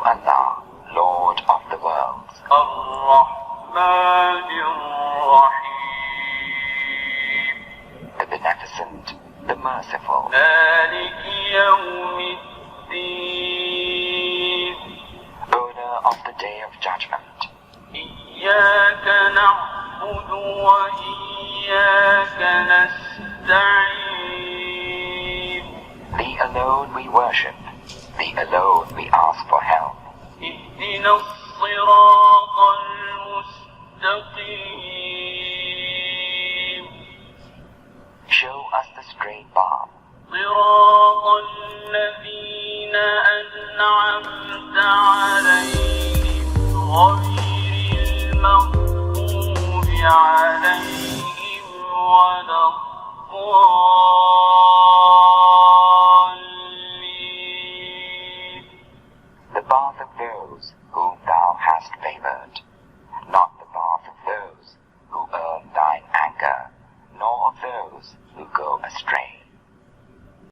Allah, Lord of the worlds. الرحمن الرحيم. The Beneficent, the Merciful. مالك يوم الدين. Owner of the Day of Judgment. إياك نعبد وإياك نستعين. Thee alone we worship, Thee alone we ask for help. اهدنا الصراط المستقيم. Show us the straight path. صراط الذين أنعمت عليهم غير المغضوب عليهم ولا الضالين. The path of those whom Thou hast favored.